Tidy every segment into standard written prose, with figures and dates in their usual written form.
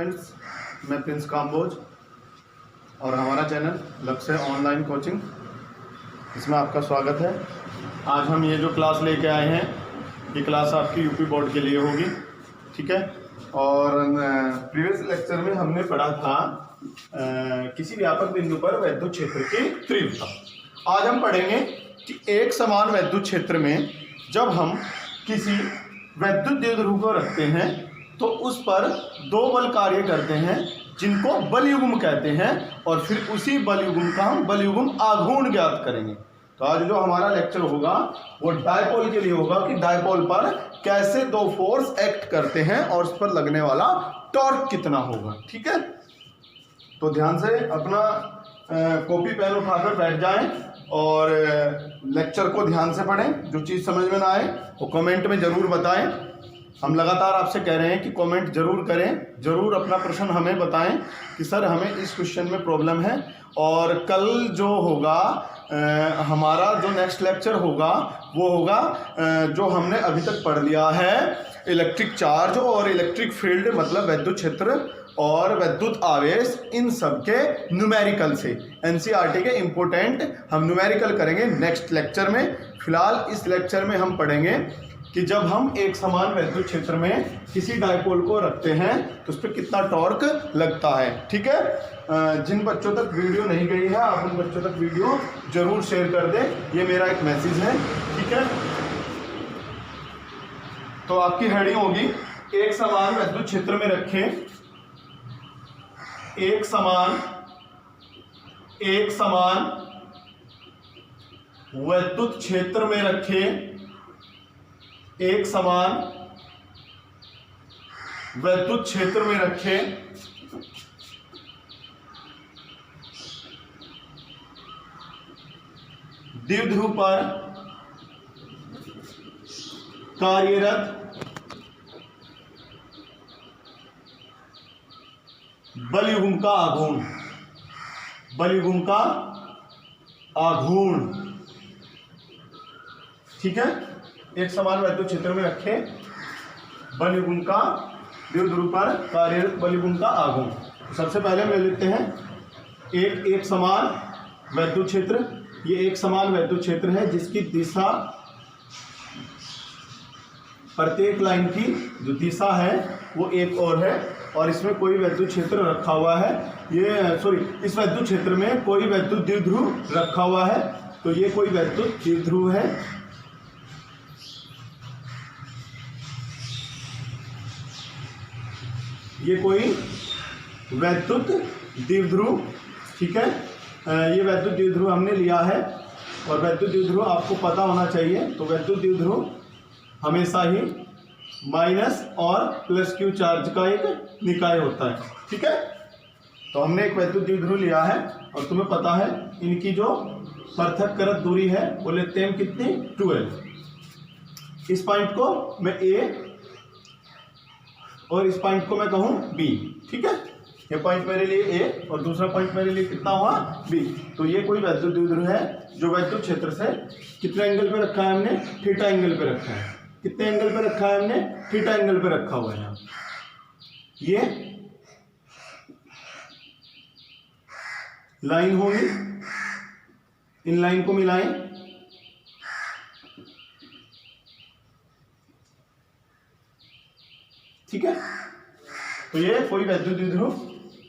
Students, मैं Prince Kamboj और हमारा चैनल लक्ष्य ऑनलाइन कोचिंग, इसमें आपका स्वागत है। आज हम ये जो क्लास लेके आए हैं, ये क्लास आपकी यूपी बोर्ड के लिए होगी, ठीक है। और प्रीवियस लेक्चर में हमने पढ़ा था किसी व्यापक बिंदु पर वैद्युत क्षेत्र की तीव्रता। आज हम पढ़ेंगे कि एक समान वैद्युत क्षेत्र में जब हम किसी वैद्युत द्विध्रुव को रखते हैं तो उस पर दो बल कार्य करते हैं जिनको बलयुग्म कहते हैं, और फिर उसी बलयुग्म का हम बलयुग्म आघूर्ण ज्ञात करेंगे। तो आज जो हमारा लेक्चर होगा वो डायपोल के लिए होगा कि डायपोल पर कैसे दो फोर्स एक्ट करते हैं और उस पर लगने वाला टॉर्क कितना होगा, ठीक है। तो ध्यान से अपना कॉपी पेन उठाकर बैठ जाएं और लेक्चर को ध्यान से पढ़ें। जो चीज़ समझ में ना आए वो कमेंट में ज़रूर बताएं। हम लगातार आपसे कह रहे हैं कि कमेंट जरूर करें, जरूर अपना प्रश्न हमें बताएं कि सर हमें इस क्वेश्चन में प्रॉब्लम है। और कल जो होगा हमारा जो नेक्स्ट लेक्चर होगा वो होगा जो हमने अभी तक पढ़ लिया है, इलेक्ट्रिक चार्ज और इलेक्ट्रिक फील्ड, मतलब वैद्युत क्षेत्र और वैद्युत आवेश, इन सब के न्यूमेरिकल से। एनसीईआरटी के इम्पोर्टेंट हम न्यूमेरिकल करेंगे नेक्स्ट लेक्चर में। फिलहाल इस लेक्चर में हम पढ़ेंगे कि जब हम एक समान वैद्युत क्षेत्र में किसी डायपोल को रखते हैं तो उस पर कितना टॉर्क लगता है, ठीक है। जिन बच्चों तक वीडियो नहीं गई है आप उन बच्चों तक वीडियो जरूर शेयर कर दें, ये मेरा एक मैसेज है, ठीक है। तो आपकी हेडिंग होगी एक समान वैद्युत क्षेत्र में रखें, एक समान वैद्युत क्षेत्र में रखें, एक समान वैद्युत क्षेत्र में रखें द्विध्रुव पर कार्यरत बलयुग्म का आघूर्ण, बलयुग्म का आघूर्ण, ठीक है। एक समान वैद्युत क्षेत्र में रखें बलयुग्म का द्विध्रुव पर कार्यरत बलयुग्म का आघूर्ण। सबसे पहले हम ले लेते हैं एक समान वैद्युत क्षेत्र। ये एक समान वैद्युत क्षेत्र है जिसकी दिशा, प्रत्येक लाइन की जो दिशा है वो एक और है, और इसमें कोई वैद्युत क्षेत्र रखा हुआ है। इस वैद्युत क्षेत्र में कोई वैद्युत द्विध्रुव रखा हुआ है। तो ये कोई वैद्युत द्विध्रुव है, ये कोई वैद्युत द्विध्रुव, ठीक है। ये वैद्युत द्विध्रुव हमने लिया है, और वैद्युत द्विध्रुव आपको पता होना चाहिए। तो वैद्युत द्विध्रुव हमेशा ही माइनस और प्लस क्यू चार्ज का एक निकाय होता है, ठीक है। तो हमने एक वैद्युत द्विध्रुव लिया है और तुम्हें पता है इनकी जो पृथक्कृत दूरी है वो लेते हैं कितनी, 12। इस पॉइंट को मैं ए और इस पॉइंट को मैं कहूं बी, ठीक है। ये पॉइंट मेरे लिए ए और दूसरा पॉइंट मेरे लिए कितना हुआ, बी। तो ये कोई वैद्युत द्विध्रुव है जो वैद्युत क्षेत्र से कितने एंगल पे रखा है हमने, थीटा एंगल पे रखा है। कितने एंगल पे रखा है हमने, थीटा एंगल पे रखा हुआ है यहाँ। ये लाइन होगी, इन लाइन को मिलाएं, ठीक है। तो ये कोई वैद्युत द्विध्रुव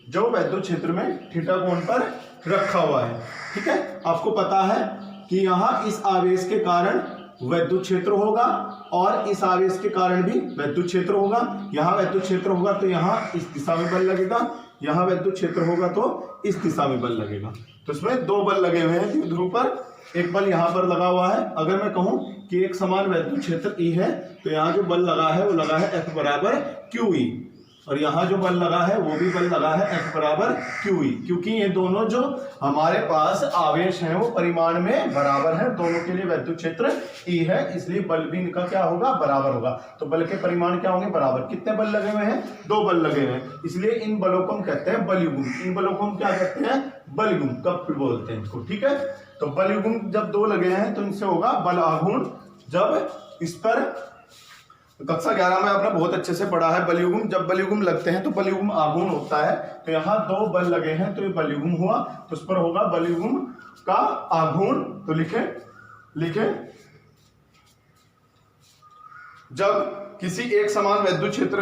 जो वैद्युत क्षेत्र में थीटा कोण पर रखा हुआ है, ठीक है। आपको पता है कि यहाँ इस आवेश के कारण वैद्युत क्षेत्र होगा और इस आवेश के कारण भी वैद्युत क्षेत्र होगा। यहाँ वैद्युत क्षेत्र होगा तो यहाँ इस दिशा में बल लगेगा, यहाँ वैद्युत क्षेत्र होगा तो इस दिशा में बल लगेगा। तो इसमें दो बल लगे हुए हैं द्विध्रुव पर। एक बल यहाँ पर लगा हुआ है। अगर मैं कहूँ कि एक समान वैद्युत क्षेत्र ई है तो यहाँ जो बल लगा है वो लगा है F बराबर QE, और यहाँ जो बल लगा है वो भी बल लगा है F बराबर QE, क्योंकि ये दोनों जो हमारे पास आवेश हैं वो परिमाण में बराबर है। दोनों के लिए वैद्युत क्षेत्र E है, इसलिए बल भी इनका क्या होगा, बराबर होगा। तो बल के परिमाण क्या होंगे, बराबर। कितने बल लगे हुए हैं, दो बल लगे हुए हैं, इसलिए इन बलों को हम कहते हैं बलयुग्म। इन बलों को हम क्या कहते हैं, बलयुग्म कप बोलते हैं इसको, ठीक है। तो बलयुग्म जब दो लगे हैं तो इनसे होगा बल आघूर्ण। जब इस पर कक्षा 11 में आपने बहुत अच्छे से पढ़ा है बलयुग्म। जब बलयुग्म लगते हैं तो बलयुग्म आघूर्ण होता है। तो यहाँ 2 बल लगे हैं तो ये बलयुग्म हुआ, तो उस पर होगा बलयुग्म का आघूर्ण। तो लिखे जब किसी एक समान वैद्युत क्षेत्र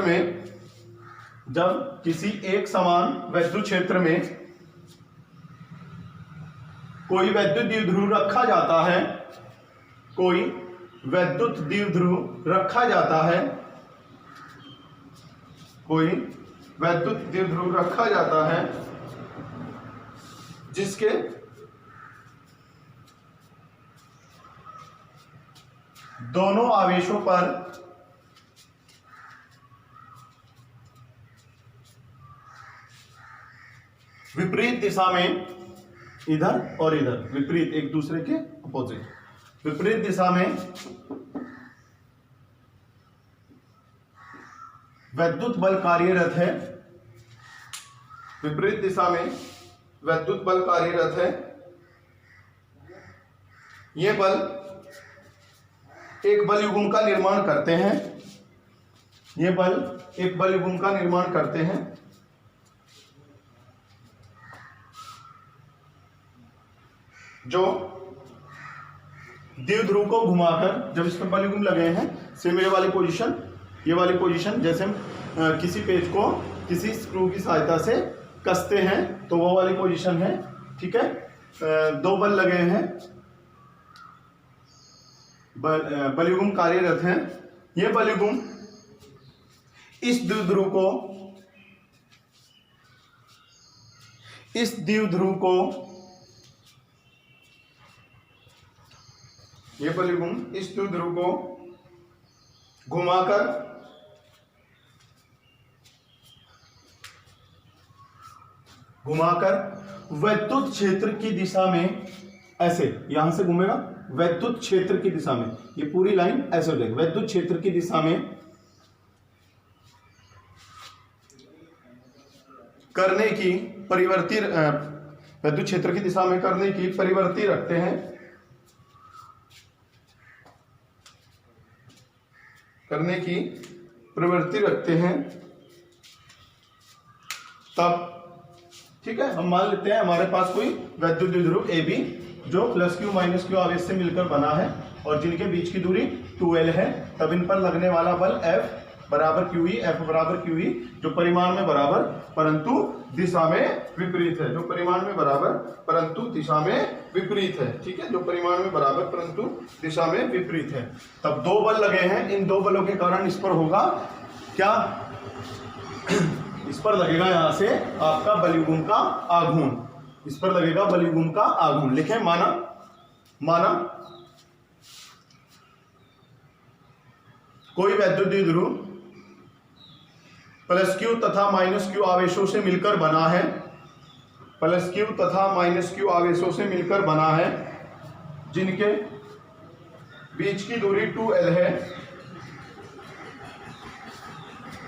में कोई वैद्युत द्विध्रुव रखा जाता है, जिसके दोनों आवेशों पर विपरीत दिशा में, इधर और इधर विपरीत, एक दूसरे के अपोजिट, विपरीत दिशा में वैद्युत बल कार्यरत है, विपरीत दिशा में वैद्युत बल कार्यरत है। ये बल एक बलयुग्म का निर्माण करते हैं, ये बल एक बलयुग्म का निर्माण करते हैं जो द्विध्रुव को घुमाकर, जब इस पर बलयुग्म लगे हैं, सेम ये वाली पोजीशन, जैसे हम किसी पेज को किसी स्क्रू की सहायता से कसते हैं तो वो वाली पोजीशन है, ठीक है। 2 बल लगे हैं, बलयुग्म कार्यरत हैं। ये बलयुग्म इस द्विध्रुव को घुमाकर वैद्युत क्षेत्र की दिशा में, ऐसे यहां से घूमेगा वैद्युत क्षेत्र की दिशा में, ये पूरी लाइन ऐसे हो जाएगी, वैद्युत क्षेत्र की दिशा में करने की परिवर्ती, वैद्युत क्षेत्र की दिशा में करने की परिवर्ती रखते हैं, तब ठीक है। हम मान लेते हैं हमारे पास कोई वैद्युत द्विध्रुव AB जो +Q - Q आवेश से मिलकर बना है और जिनके बीच की दूरी 2L है। तब इन पर लगने वाला बल F बराबर QE, F बराबर QE, जो परिमाण में बराबर परंतु दिशा में विपरीत है, जो परिमाण में बराबर परंतु दिशा में विपरीत है, ठीक है, जो परिमाण में बराबर परंतु दिशा में विपरीत है। तब 2 बल लगे हैं, इन 2 बलों के कारण इस पर होगा क्या, इस पर लगेगा यहां से आपका बलयुग्म का आघूर्ण, इस पर लगेगा बलयुग्म का आघूर्ण। लिखें, माना कोई वैद्युत द्विध्रुव +Q तथा -Q आवेशों से मिलकर बना है, +Q तथा -Q आवेशों से मिलकर बना है, जिनके बीच की दूरी 2L है,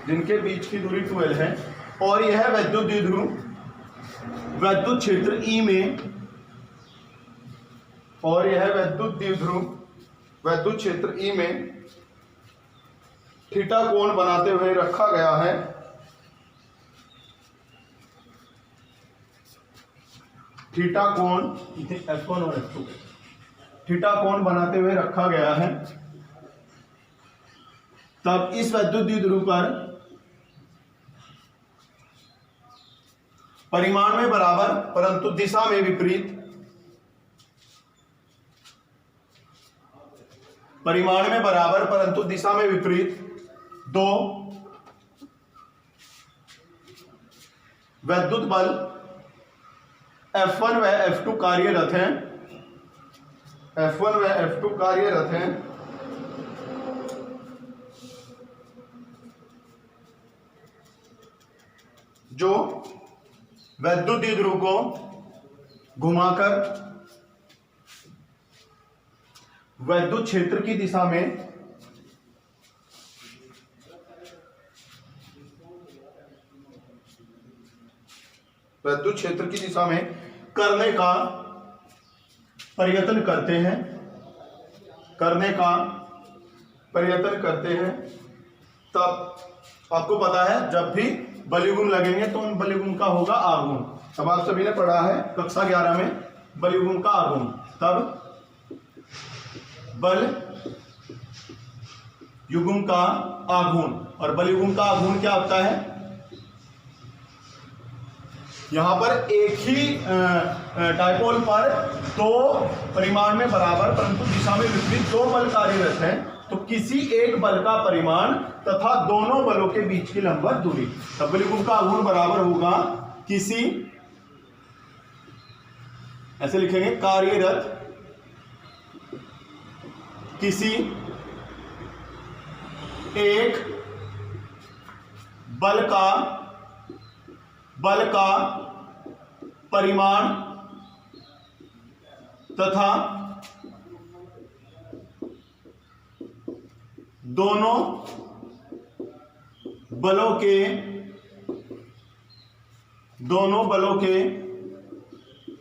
जिनके बीच की दूरी 2L है, और यह वैद्युत द्विध्रुव वैद्युत क्षेत्र E में, और यह वैद्युत द्विध्रुव वैद्युत क्षेत्र E में थीटा कोण बनाते हुए रखा गया है, थीटा कोण F1 और F2, थीटा कोण बनाते हुए रखा गया है। तब इस वैद्युत द्विध्रुव पर परिमाण में बराबर परंतु दिशा में विपरीत, परिमाण में बराबर परंतु दिशा में विपरीत 2 वैद्युत बल F1 व F2 कार्यरत हैं, F1 व F2 कार्यरत हैं, जो वैद्युत द्विध्रुव को घुमाकर वैद्युत क्षेत्र की दिशा में करने का प्रयत्न करते हैं, तब आपको पता है जब भी बलयुग्म लगेंगे तो उन बलयुग्म का होगा आघूर्ण। तब आप सभी ने पढ़ा है कक्षा 11 में बलयुग्म का आघूर्ण। तब बल युग्म का आघूर्ण, और बलयुग्म का आघूर्ण क्या होता है? यहां पर एक ही डायपोल पर दो परिमाण में बराबर परंतु दिशा में विपरीत दो बल कार्यरत हैं, तो किसी एक बल का परिमाण तथा दोनों बलों के बीच की लंबवत दूरी। तब बलयुग्म का आघूर्ण बराबर होगा किसी, ऐसे लिखेंगे, कार्यरत किसी एक बल का परिमाण तथा दोनों बलों के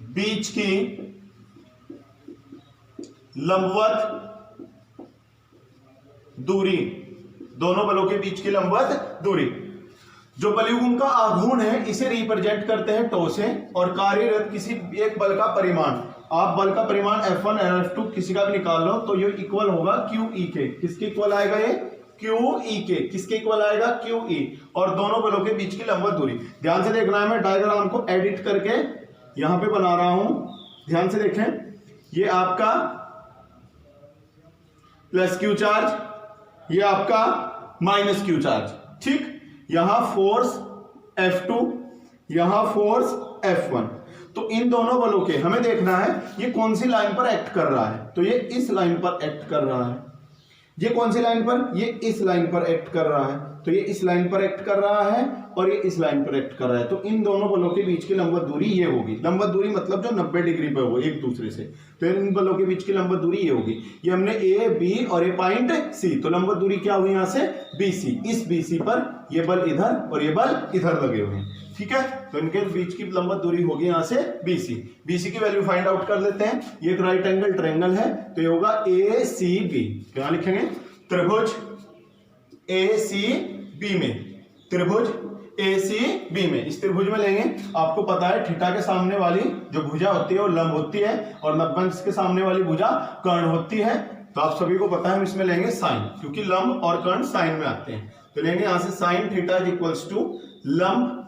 बीच की लंबवत दूरी। दोनों बलों के बीच की लंबवत दूरी। जो बलयुग्म का आघूर्ण है इसे रिप्रेजेंट करते हैं टो से, और कार्यरत किसी एक बल का परिमाण, आप बल का परिमाण F1 और F2 किसी का भी निकाल लो तो ये इक्वल होगा QE के। किसके इक्वल आएगा ये? QE के। किसके इक्वल आएगा? QE। और दोनों बलों के बीच की लंबवत दूरी। ध्यान से देखना है, मैं डायग्राम को एडिट करके यहां पे बना रहा हूं, ध्यान से देखें। ये आपका प्लस Q चार्ज, ये आपका माइनस Q चार्ज, ठीक। यहां फोर्स F2, यहां फोर्स F1। तो इन दोनों बलों के हमें देखना है ये कौन सी लाइन पर एक्ट कर रहा है। तो ये इस लाइन पर एक्ट कर रहा है। ये कौन सी लाइन पर? ये इस लाइन पर एक्ट कर रहा है। तो ये इस लाइन पर एक्ट कर रहा है और ये इस लाइन पर एक्ट कर रहा है। तो इन दोनों बलों के बीच की लंबवत दूरी ये होगी। लंबवत दूरी मतलब जो 90 डिग्री पर हो एक दूसरे से। तो इन बलों के बीच की लंबवत दूरी ये होगी। ये हमने ए, बी और ये पॉइंट सी, तो लंबवत दूरी क्या हुई यहां से? BC। इस BC पर ये बल इधर और ये बल इधर लगे हुए हैं, ठीक है। तो इनके बीच की लंबवत दूरी होगी यहां से BC। BC की वैल्यू फाइंड आउट कर लेते हैं। ये एक राइट एंगल ट्रायंगल है तो ये होगा ACB। क्या लिखेंगे? त्रिभुज ACB में, त्रिभुज ACB में, इस त्रिभुज में लेंगे। आपको पता है थीटा के सामने वाली जो भुजा होती है वो लंब होती है और 90 के सामने वाली भुजा कर्ण होती है। तो आप सभी को पता है हम इसमें लेंगे साइन, क्योंकि लंब और कर्ण साइन में आते हैं। तो लेंगे यहां से sine theta is equals to लंब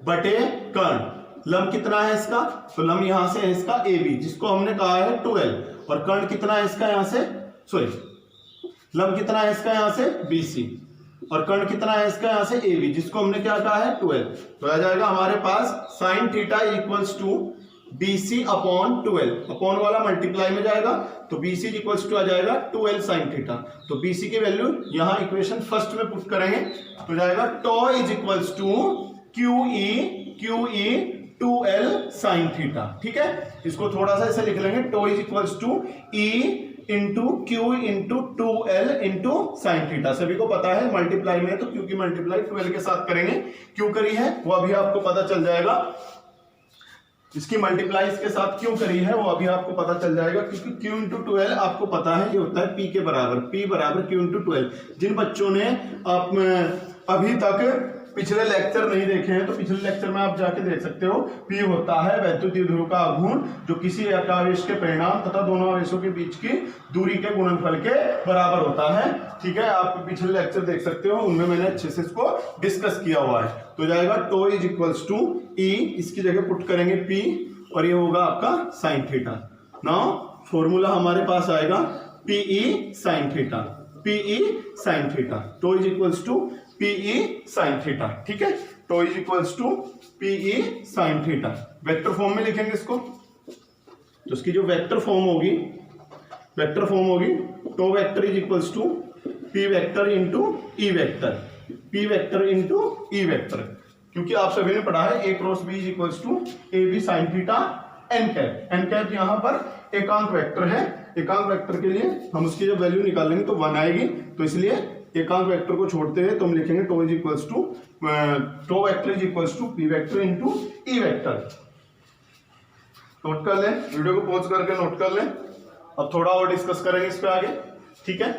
बटे कर्ण। लंब कितना है इसका? तो लंब यहां से है इसका AB, जिसको हमने कहा है 12, और कर्ण कितना है इसका यहां से, लंब कितना है इसका यहां से BC, और कर्ण कितना है इसका यहां से AB, जिसको हमने क्या कहा है 12। तो आ जाएगा हमारे पास sine theta equals to BC upon 12, upon वाला मल्टीप्लाई में जाएगा तो BC इक्वल्स टू आ जाएगा 12 साइन थीटा। तो BC की वैल्यू यहां इक्वेशन फर्स्ट में पुट करेंगे तो जाएगा tau is equals to QE 2L sine theta, ठीक है। इसको थोड़ा सा ऐसे लिख लेंगे, tau is equals to E into Q into 2L into sine theta. सभी को पता है मल्टीप्लाई में है तो Q की मल्टीप्लाई 12 के साथ करेंगे। क्यों करी है वो अभी आपको पता चल जाएगा। इसकी मल्टीप्लाई इसके साथ क्यों करी है वो अभी आपको पता चल जाएगा, क्योंकि Q इंटू 12 आपको पता है ये होता है P के बराबर, P बराबर Q इंटू 12। जिन बच्चों ने अभी तक पिछले लेक्चर नहीं देखे हैं तो पिछले लेक्चर में आप जाके देख सकते हो। P होता है वैद्युत द्विध्रुव का आघूर्ण जो किसी एक आवेश के परिणाम तथा दोनों आवेशों के बीच की दूरी के गुणनफल के बराबर होता है, ठीक है। आप पिछले लेक्चर देख सकते हो, उनमें मैंने अच्छे से इसको डिस्कस किया हुआ है। तो जाएगा tau is equals to E, इसकी जगह पुट करेंगे P और ये होगा आपका साइन थीटा। नाउ फॉर्मूला हमारे पास आएगा PE sine theta, PE sine theta. Tau is equals to PE sine theta, ठीक है। Tau is equals to PE sine theta. Vector form में लिखेंगे इसको, तो इसकी जो वेक्टर फॉर्म होगी tau vector is equals to P vector into E vector, P vector into E vector. क्योंकि आप सभी ने पढ़ा है A cross B is equals to AB sine theta n cap. n cap यहाँ पर एकांक वेक्टर है। एकांक वेक्टर के लिए हम उसकी जब वैल्यू निकालेंगे तो 1 आएगी, तो इसलिए एकांक वेक्टर को छोड़ते हुए तो हम लिखेंगे tau is equals to tau vector is equals to P vector into E vector. Note कर लें, वीडियो को पॉज करके नोट कर लें। अब थोड़ा और डिस्कस करेंगे इस पे आगे, ठीक है।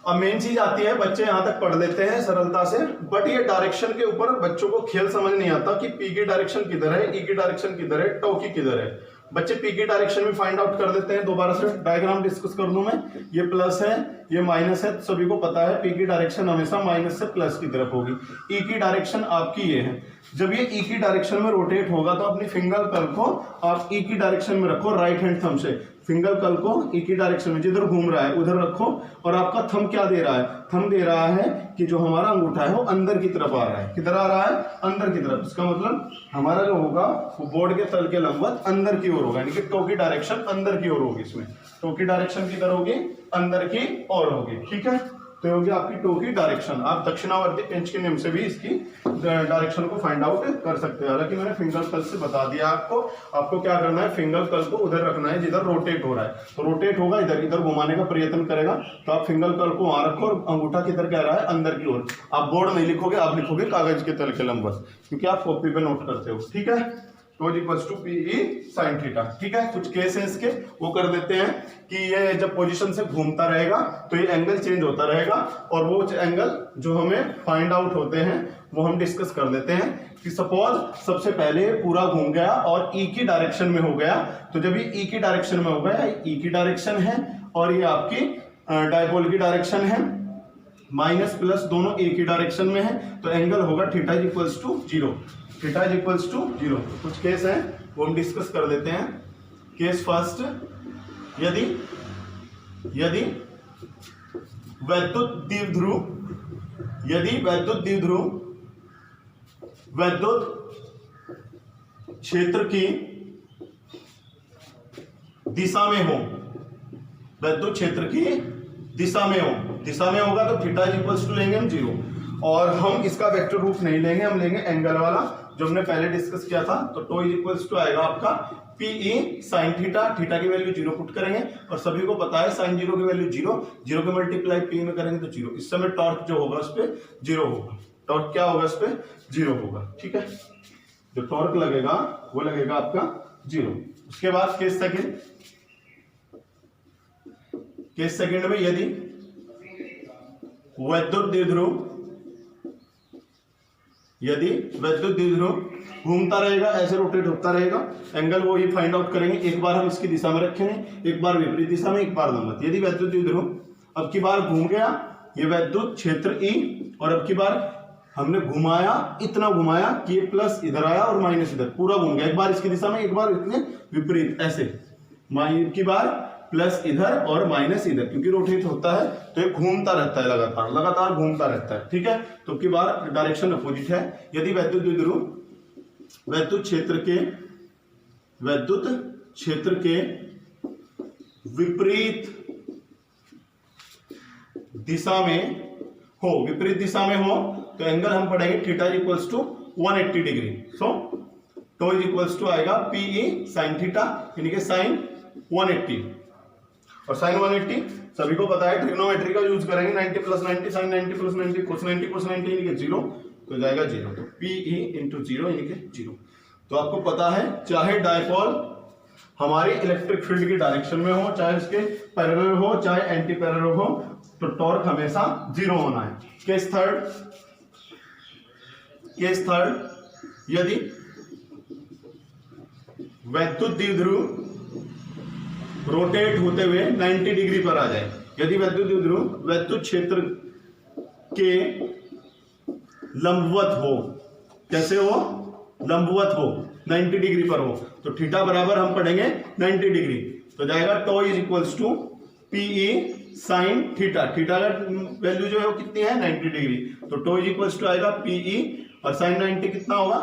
अब मेन चीज आती है, बच्चे यहां तक पढ़ लेते हैं सरलता से, बट ये डायरेक्शन के ऊपर बच्चों को खेल समझ नहीं आता कि पी की डायरेक्शन किधर है, ई की डायरेक्शन किधर है, टो की किधर है। बच्चे पी की डायरेक्शन में फाइंड आउट कर देते हैं। दोबारा से डायग्राम डिस्कस कर दूं मैं, ये प्लस है ये माइनस है, सभी को पता है पी की डायरेक्शन हमेशा माइनस से प्लस की तरफ होगी। ई की डायरेक्शन आपकी ये है, जब ये ई की डायरेक्शन में रोटेट होगा तो अपनी फिंगर कल को आप ई की डायरेक्शन में रखो, राइट हैंड थंब से फिंगर कल को ई की डायरेक्शन में जिधर घूम रहा है उधर रखो, और आपका थंब क्या दे रहा है, थंब दे रहा है कि जो हमारा अंगूठा है वो अंदर की तरफ आ रहा है। किधर आ रहा है, अंदर की तरफ। इसका मतलब हमारा जो होगा वो बोर्ड के तल के लंबवत अंदर की ओर होगा, यानी कि टो की डायरेक्शन अंदर की ओर होगी। इसमें टो की डायरेक्शन किधर होगी, अंदर की ओर होगी। ठीक है, तो होगी आपकी टो की डायरेक्शन। आप दक्षिणावर्ती पेंच के नियम से भी इसकी डायरेक्शन को फाइंड आउट कर सकते हैं। हालांकि मैंने फिंगर कल से बता दिया आपको क्या करना है, फिंगर कल को उधर रखना है जिधर रोटेट हो रहा है। तो रोटेट होगा इधर, इधर घुमाने का प्रयत्न करेगा, तो आप फिंगर कल को वहां रखो और अंगूठा किधर कह रहा है, अंदर की ओर। आप बोर्ड नहीं लिखोगे, आप लिखोगे कागज के तल के लंबवत, क्योंकि आप कॉपी पे नोट करते हो। ठीक है, tau equals to P E sine theta. ठीक है, कुछ केस है इसके, वो कर देते हैं कि ये जब पोजीशन से घूमता रहेगा तो ये एंगल चेंज होता रहेगा, और वो एंगल जो हमें फाइंड आउट होते हैं वो हम डिस्कस कर लेते हैं। कि सपोज सबसे पहले पूरा घूम गया और ई की डायरेक्शन में हो गया, तो जब ये ई की डायरेक्शन में हो गया, ई की डायरेक्शन है और ये आपकी डायपोल की डायरेक्शन है, माइनस प्लस दोनों ए की डायरेक्शन में है, तो एंगल होगा theta equals to 0। Theta equals to 0। कुछ केस हैं वो हम डिस्कस कर लेते हैं। केस फर्स्ट, यदि वैद्युत द्विध्रुव वैद्युत क्षेत्र की दिशा में हो, वैद्युत क्षेत्र की दिशा में होगा तो थीटा इक्वल्स टू लेंगे हम 0, और हम इसका वेक्टर रूप नहीं लेंगे, हम लेंगे एंगल वाला जो हमने पहले डिस्कस किया था। तो टो इक्वल्स टू आएगा आपका P E sine theta, theta की वैल्यू 0 पुट करेंगे, और सभी को पता है साइन 0 की वैल्यू 0 के मल्टीप्लाई पी में करेंगे तो 0। इस समय टॉर्क जो होगा उस पर 0 होगा, टॉर्क क्या होगा, इस पे 0 होगा। ठीक है, जो टॉर्क लगेगा वो लगेगा आपका 0। उसके बाद केस सेकंड में यदि वैद्युत द्विध्रुव घूमता रहेगा, ऐसे रोटेट होता रहेगा, एंगल वो ही फाइंड आउट करेंगे। एक बार हम इसकी दिशा में रखेंगे, एक बार विपरीत दिशा में, एक बार लंबवत। यदि वैद्युत द्विध्रुव अब की बार घूम गया, ये वैद्युत क्षेत्र ई, और अब की बार हमने घुमाया, इतना घुमाया कि ये प्लस इधर आया और माइनस इधर, पूरा घूम गया। एक बार इसकी दिशा में, एक बार इतने विपरीत, ऐसे की बार प्लस इधर और माइनस इधर, क्योंकि रोटेट होता है तो ये घूमता रहता है, लगातार घूमता रहता है। ठीक है, तो की बार डायरेक्शन अपोजिट है। यदि वैद्युत द्विध्रुव वैद्युत क्षेत्र के विपरीत दिशा में हो तो एंगल हम पढ़ेंगे theta equals to 180 degree. So tau equals to आएगा पी ई साइन थीटा, यानी कि साइन 180, और साइन 180 सभी को पता है ट्रिग्नोमेट्री का यूज करेंगे, 90 + 90 साइन 90 + 90 cos 90 cos 90 यानी कि 0, तो जाएगा 0। तो पी ई इंटू 0 यानी कि 0। तो आपको पता है चाहे डायपोल हमारी इलेक्ट्रिक फील्ड की डायरेक्शन में हो, चाहे उसके पैरेलल हो, चाहे एंटी पैरेलल हो, तो टॉर्क हमेशा 0 होना है। केस थर्ड, यदि वैद्युत द्विध्रुव रोटेट होते हुए 90 डिग्री पर आ जाए, यदि वैद्युत द्विध्रुव वैद्युत क्षेत्र के लंबवत हो, कैसे हो, लंबवत हो, 90 डिग्री पर हो, तो थीटा बराबर हम पढ़ेंगे 90 डिग्री, तो जाएगा tau equals to P E sine theta. Theta का वैल्यू जो है वो कितनी है, 90 डिग्री, तो टो इक्वल्स टू आएगा पी ई, और साइन 90 कितना होगा,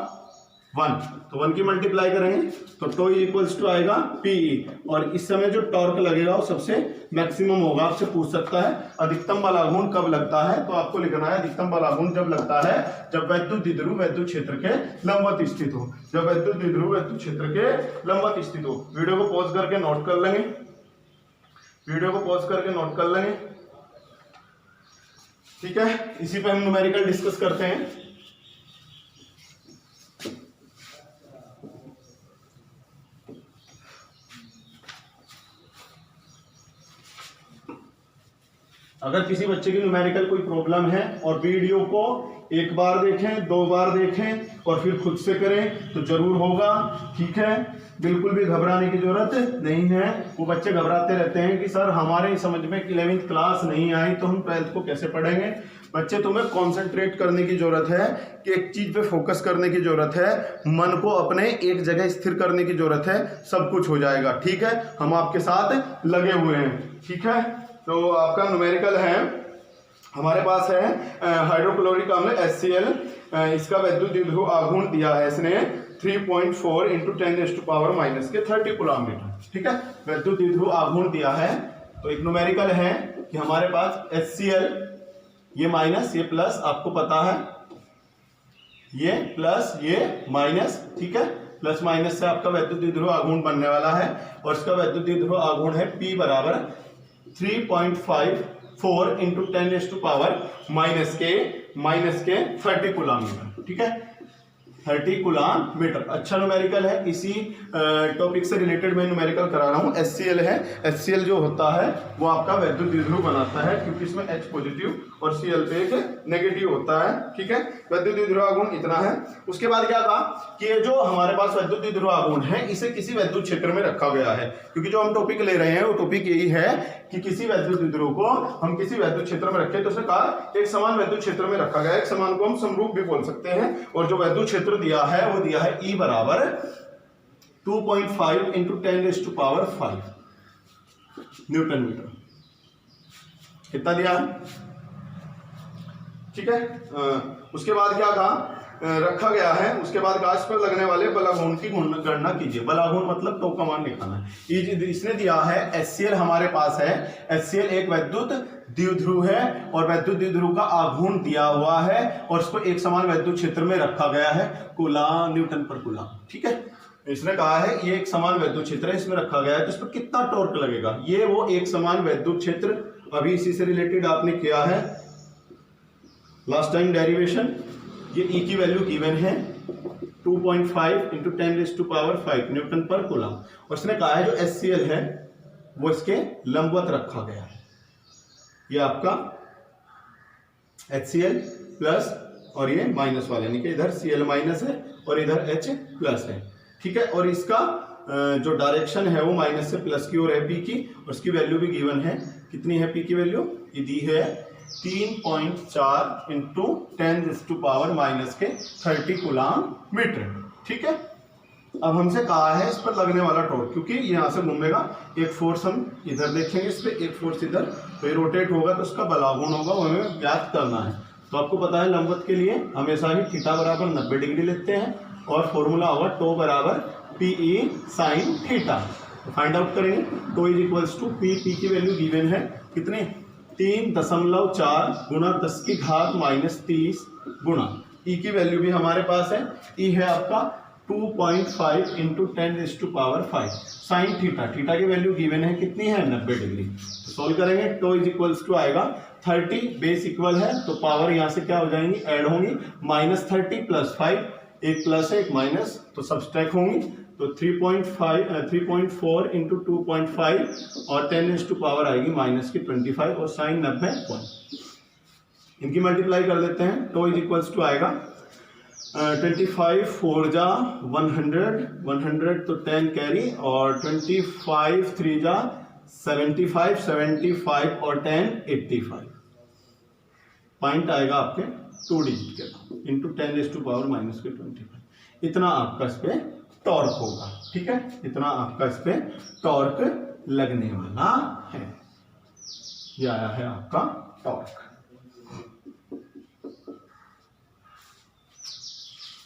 1, तो 1 की मल्टीप्लाई करेंगे तो टो इक्वल्स टू आएगा पी ई। और इस समय जो टॉर्क लगेगा वो सबसे मैक्सिमम होगा। आपसे पूछ सकता है अधिकतम बल आघूर्ण कब लगता है, तो आपको लिखना है अधिकतम बल आघूर्ण जब लगता है जब वैद्युत द्विध्रुव वैद्युत क्षेत्र के लंबवत स्थित हो, जब वैद्युत द्विध्रुव वैद्युत क्षेत्र के लंबवत स्थित हो। वीडियो को पॉज करके नोट कर लेंगे, ठीक है। इसी पे हम न्यूमेरिकल डिस्कस करते हैं। अगर किसी बच्चे की न्यूमेरिकल कोई प्रॉब्लम है और वीडियो को एक बार देखें, 2 बार देखें और फिर खुद से करें तो जरूर होगा, ठीक है। बिल्कुल भी घबराने की जरूरत नहीं है। वो बच्चे घबराते रहते हैं कि सर हमारे समझ में 11वीं क्लास नहीं आई तो हम 12th को कैसे पढ़ेंगे। बच्चे तुम्हें कंसंट्रेट करने की जरूरत है कि एक चीज पे फोकस करने की जरूरत है, मन को अपने एक जगह स्थिर करने की जरूरत है, सब कुछ हो जाएगा, ठीक है। हम आपके साथ लगे हुए हैं, ठीक है। तो आपका न्यूमेरिकल है, हमारे पास है हाइड्रोक्लोरिक अम्ल HCl। इसका वैद्युत द्विध्रुव आघूर्ण दिया है इसने 3.4 × 10⁻⁻³ कूलम मीटर, ठीक है। वैद्युत द्विध्रुव आघूर्ण दिया है। तो एक न्यूमेरिकल है कि हमारे पास HCl, ये माइनस ये प्लस, आपको पता है, ये प्लस ये माइनस, ठीक है। प्लस माइनस से आपका वैद्युत द्विध्रुव आघूर्ण बनने वाला है और इसका वैद्युत द्विध्रुव आघूर्ण है P बराबर 3.54 × 10⁻⁻³ कूलम मीटर, ठीक है। 30 कूलम मीटर। अच्छा न्यूमेरिकल है। इसी टॉपिक से रिलेटेड मैं न्यूमेरिकल करा रहा हूँ। HCl है, HCl जो होता है वो आपका वैद्युत द्विध्रुव बनाता है क्योंकि इसमें H पॉजिटिव और Cl पे एक नेगेटिव होता है, ठीक है। वैद्युत द्विध्रुव आघूर्ण इतना है। उसके बाद क्या कहा कि ये जो हमारे पास वैद्युत द्विध्रुव आघूर्ण है इसे किसी वैद्युत क्षेत्र में रखा गया है, क्योंकि जो हम टॉपिक ले रहे हैं वो टॉपिक यही है कि किसी वैद्युत द्विध्रुव को हम किसी वैद्युत क्षेत्र में रखें। तो उसने कहा एक समान वैद्युत क्षेत्र में रखा गया। एक समान को हम समरूप भी बोल सकते हैं और जो वैद्युत क्षेत्र दिया है वो दिया है E बराबर 2.5 × 10⁵ न्यूटन मीटर। कितना दिया है, ठीक है। उसके बाद क्या कहा रखा गया है। उसके बाद कांच पर लगने वाले बलाघूर्ण की गणना कीजिए। बलाघूर्ण मतलब टोक का मान निकालना है। इसने दिया है HCl हमारे पास है। HCl एक वैद्युत द्विध्रुव है और वैद्युत द्विध्रुव का आघूर्ण दिया हुआ है और इसको एक समान वैद्युत क्षेत्र में रखा गया है, कूलम न्यूटन पर कूलम, ठीक है। इसने कहा है ये एक समान वैद्युत क्षेत्र है, इसमें रखा गया है, तो इस पर कितना टॉर्क लगेगा। ये वो एक समान वैद्युत क्षेत्र, अभी इसी से रिलेटेड आपने किया है लास्ट टाइम डेरिवेशन। ये E की वैल्यू गिवन है 2.5 × 10⁵ न्यूटन पर कूलम और इसने कहा है जो HCl है वो इसके लंबवत रखा गया है। ये आपका HCl प्लस और ये माइनस वाले, यानी कि इधर Cl माइनस है और इधर H प्लस है, ठीक है। और इसका जो डायरेक्शन है वो माइनस से प्लस की ओर है P की, और इसकी वैल्यू भी गिवन है। कितनी है P की वैल्यू, ये दी है 3.4 × 10⁻⁻³ कूलम मीटर, ठीक है। अब हमसे कहा है इस पर लगने वाला टॉर्क, क्योंकि यहां से घूमेगा, एक फोर्स हम इधर देखेंगे इस पे, एक फोर्स इधर, तो ये रोटेट होगा तो उसका बलाघूर्ण होगा, वो हमें ज्ञात करना है। तो आपको पता है लंबवत के लिए हमेशा ही थीटा बराबर 90 डिग्री लेते हैं और फॉर्मूला होगा टो बराबर PE sin theta. Find out करेंगे। Tau is equals to P की वैल्यू गिवन है कितने 3.4 × 10⁻³ गुणा E की वैल्यू भी हमारे पास है। E है आपका 2.5 × 10⁵ साइन थीटा। थीटा की वैल्यू गिवन है कितनी है 90 डिग्री। तो सॉल्व करेंगे। टो इज इक्वल्स टू आएगा 30, बेस इक्वल है तो पावर यहाँ से क्या हो जाएंगी, ऐड होंगी, -30 + 5, एक प्लस है एक माइनस, तो सब्सट्रैक्ट होंगी। तो 3.4 × 2.5 और 10⁻³ आएगी -25 और साइन 90 इनकी मल्टीप्लाई कर देते हैं। टो इज इक्वल्स टू आएगा 25 4 जा 100 तो 10 कैरी और 25 3 जा 75 और 10 85। पॉइंट आएगा आपके 2 डिजिट के इंटू 10⁻⁻25। इतना आपका इस पे टॉर्क होगा, ठीक है। इतना आपका इस पे टॉर्क लगने वाला है। ये आया है आपका टॉर्क।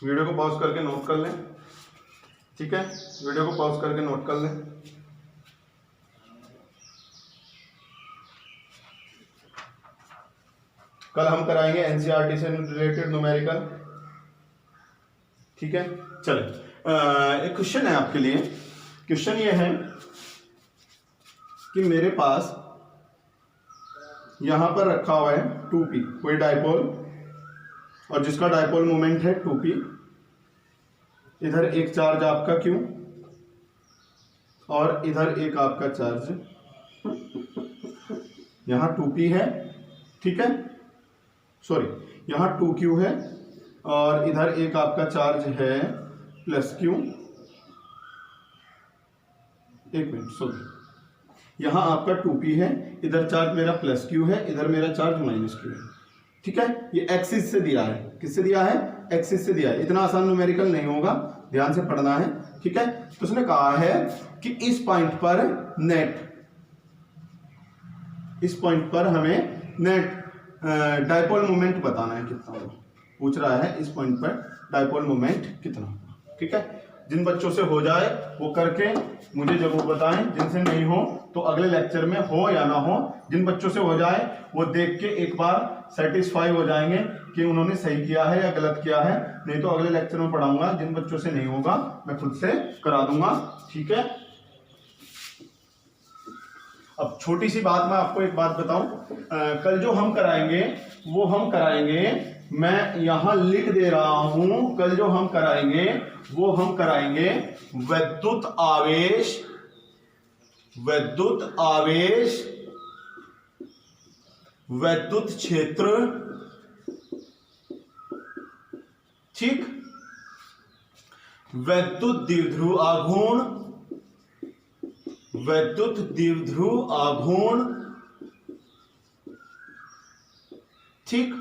वीडियो को पॉज करके नोट कर लें, ठीक है। वीडियो को पॉज करके नोट कर लें। कल हम कराएंगे एनसीईआरटी से रिलेटेड न्यूमेरिकल, ठीक है। चलिए एक क्वेश्चन है आपके लिए। क्वेश्चन ये है कि मेरे पास यहां पर रखा हुआ है 2p, कोई डायपोल, और जिसका डायपोल मोमेंट है 2p। इधर एक चार्ज आपका Q और इधर एक आपका चार्ज, यहां 2p है ठीक है, सॉरी यहाँ 2q है और इधर एक आपका चार्ज है +q, एक मिनट सॉरी, यहाँ आपका 2p है, इधर चार्ज मेरा +q है, इधर मेरा चार्ज -q है। ठीक है, ये एक्सिस से दिया है, किससे दिया है, एक्सिस से दिया है। इतना आसान न्यूमेरिकल नहीं होगा, ध्यान से पढ़ना है। ठीक है, तो उसने कहा है कि इस पॉइंट पर नेट, इस पॉइंट पर हमें नेट डाइपोल मोमेंट बताना है कितना होगा, पूछ रहा है इस पॉइंट पर डाइपोल मोमेंट कितना होगा। ठीक है, जिन बच्चों से हो जाए वो करके मुझे जरूर बताएं, जिनसे नहीं हो तो अगले लेक्चर में हो या ना हो, जिन बच्चों से हो जाए वो देख के एक बार सेटिस्फाई हो जाएंगे कि उन्होंने सही किया है या गलत किया है, नहीं तो अगले लेक्चर में पढ़ाऊंगा। जिन बच्चों से नहीं होगा मैं खुद से करा दूंगा। ठीक है, अब छोटी सी बात मैं आपको एक बात बताऊं, कल जो हम कराएंगे वो हम कराएंगे, मैं यहां लिख दे रहा हूं, कल जो हम कराएंगे वो हम कराएंगे विद्युत आवेश, विद्युत आवेश, विद्युत क्षेत्र, ठीक, विद्युत द्विध्रुव आघूर्ण, विद्युत द्विध्रुव आघूर्ण, ठीक,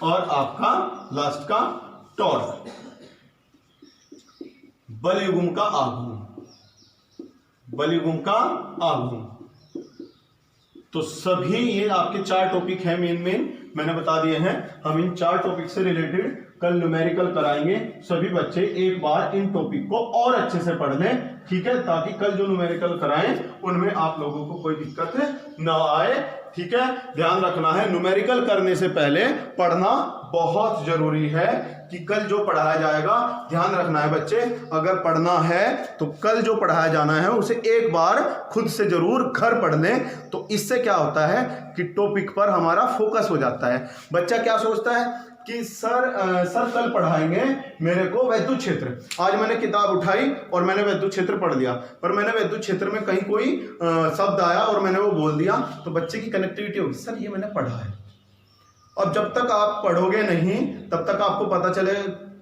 और आपका लास्ट का टॉर्क, बलयुग्म का आघूर्ण, बलयुग्म का आघूर्ण। तो सभी ये आपके 4 टॉपिक हैं, मेन मैंने बता दिए हैं। हम इन 4 टॉपिक से रिलेटेड कल न्यूमेरिकल कराएंगे। सभी बच्चे एक बार इन टॉपिक को और अच्छे से पढ़ लें, ठीक है, ताकि कल जो न्यूमेरिकल कराएं उनमें आप लोगों को कोई दिक्कत ना आए। ठीक है, ध्यान रखना है न्यूमेरिकल करने से पहले पढ़ना बहुत जरूरी है कि कल जो पढ़ाया जाएगा, ध्यान रखना है बच्चे, अगर पढ़ना है तो कल जो पढ़ाया जाना है उसे एक बार खुद से जरूर घर पढ़ लें। तो इससे क्या होता है कि टॉपिक पर हमारा फोकस हो जाता है। बच्चा क्या सोचता है कि सर कल पढ़ाएंगे मेरे को विद्युत क्षेत्र, आज मैंने किताब उठाई और मैंने विद्युत क्षेत्र पढ़ लिया, पर मैंने विद्युत क्षेत्र में कहीं कोई शब्द आया और मैंने वो बोल दिया, तो बच्चे की कनेक्टिविटी होगी, सर ये मैंने पढ़ा है। अब जब तक आप पढ़ोगे नहीं तब तक आपको पता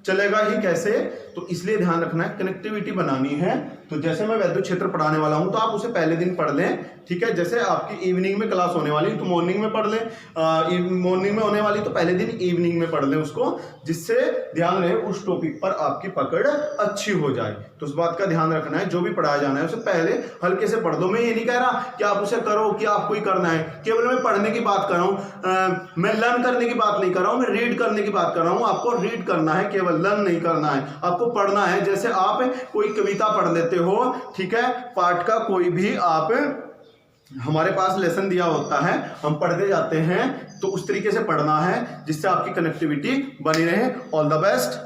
चलेगा ही कैसे। तो इसलिए ध्यान रखना है, कनेक्टिविटी बनानी है। तो जैसे मैं विद्युत क्षेत्र पढ़ाने वाला हूं तो आप उसे पहले दिन पढ़ लें। ठीक है, जैसे आपकी इवनिंग में क्लास होने वाली तो मॉर्निंग में पढ़ लें, मॉर्निंग में होने वाली तो पहले दिन इवनिंग में पढ़ लें उसको, जिससे ध्यान रहे उस टॉपिक पर आपकी पकड़ अच्छी हो जाए। तो उस बात का ध्यान रखना है, जो भी पढ़ाया जाना है उसे पहले हल्के से पढ़ दो। मैं ये नहीं कह रहा कि आप उसे करो कि आपको ही करना है, केवल मैं पढ़ने की बात कर रहा हूं, मैं लर्न करने की बात नहीं कर रहा हूं, मैं रीड करने की बात कर रहा हूं। आपको रीड करना है, केवल लर्न नहीं करना है, आपको पढ़ना है। जैसे आप कोई कविता पढ़ लेते हो, ठीक है, पाठ का कोई भी आप, हमारे पास लेसन दिया होता है, हम पढ़ते जाते हैं, तो उस तरीके से पढ़ना है जिससे आपकी कनेक्टिविटी बनी रहे। All the best.